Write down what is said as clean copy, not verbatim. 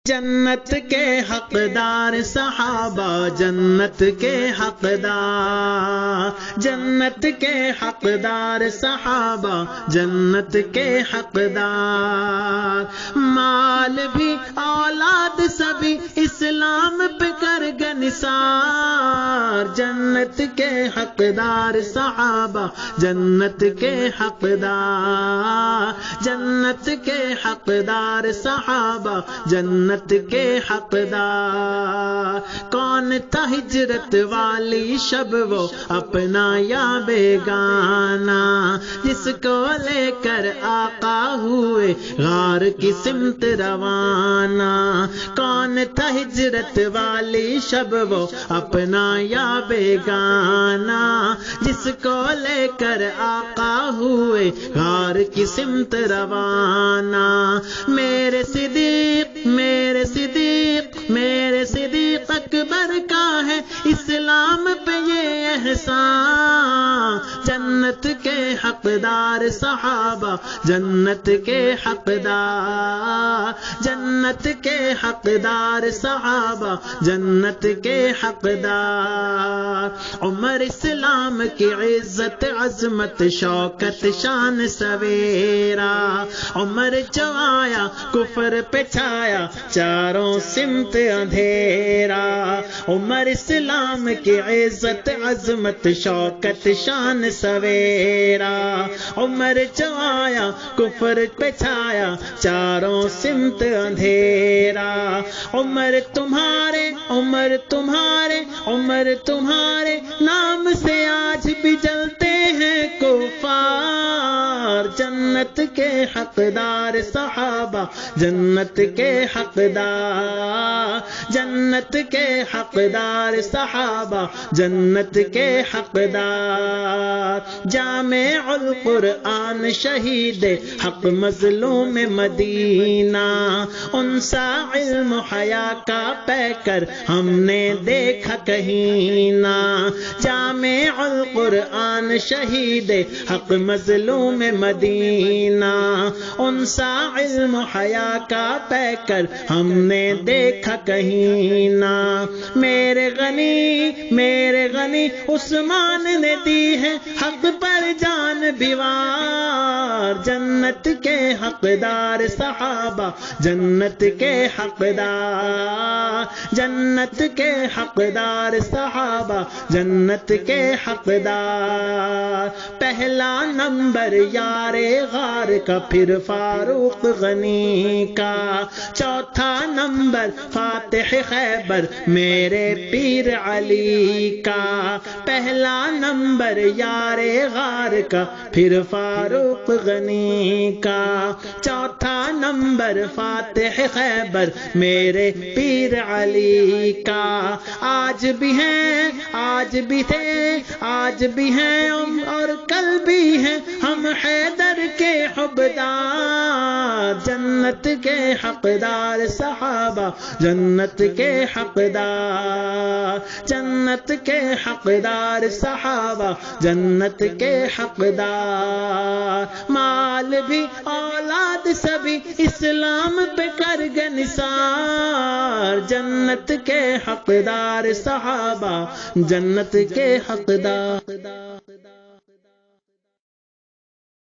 جنت کے حقدار صحابہ، جنت کے حقدار، جنت کے حقدار صحابہ، جنت کے حقدار، مال بھی اولاد سبھی اسلام پہ کر گئے نثار، جنت کے حقدار صحابہ، جنت کے حقدار، جنت کے حقدار صحابہ، جنت کے حقدار، کون تھا ہجرت والی شب وہ اپنا یا بیگانہ، جس کو لے کر آقا ہوئے غار کی سمت روانہ، کون تھا ہجرت والی شب وہ اپنا یا بیگانہ، جس کو لے کر آقا ہوئے غار کی سمت روانہ، میرے صدیق میرے صدیق میرے صدیق اکبر کا ہے اسلام پہ یہ احسان، جنت کے حقدار صحابہ، جنت کے حقدار، جنت کے حقدار صحابہ، جنت کے حقدار، عمر اسلام کی عزت عظمت شوکت شان سویرا، عمر جو آیا کفر پہ چھایا چاروں سمت اندھیرا، عمر اسلام کی عزت عظمت شوکت شان سویرا، عمر جو آیا کفر پہ چھایا چاروں سمت اندھیرا، عمر تمہارے عمر تمہارے عمر تمہارے نام سے آج بھی جلتے ہیں کفار، جنت کے حقدار صحابہ، جنت کے حقدار، جنت کے حقدار صحابہ، جنت کے حقدار، جامع القرآن شہید حق مظلوم مدینہ، ان سا علم حیا کا پیکر ہم نے دیکھا کہیں نہ، جامع القرآن شہید حق مظلوم مدینہ، ان سا علم حیا کا پیکر ہم نے دیکھا کہیں نہ، میرے غنی عثمان نے دی ہے حق پر جان بیوار، جنت کے حقدار صحابہ، جنت کے حقدار، جنت کے حقدار صحابہ، جنت کے حقدار، پہلا نمبر یار غار کا، پھر فاروق غنی کا، چوتھا نمبر فاتح خیبر میرے پیر علی کا، پہلا نمبر یار غار کا، پھر فاروق غنی کا، چوتھا نمبر فاتح خیبر میرے پیر علی کا، آج بھی ہیں آج بھی تھے آج بھی ہیں اور کل بھی ہیں ہم حیدر کے حبدار، جنت کے حقدار صحابہ، جنت کے حقدار، جنت کے حقدار صحابہ، جنت کے حقدار، مال بھی اولاد سبھی اسلام پہ کر گئے نثار، جنت کے حقدار صحابہ، جنت کے حقدار۔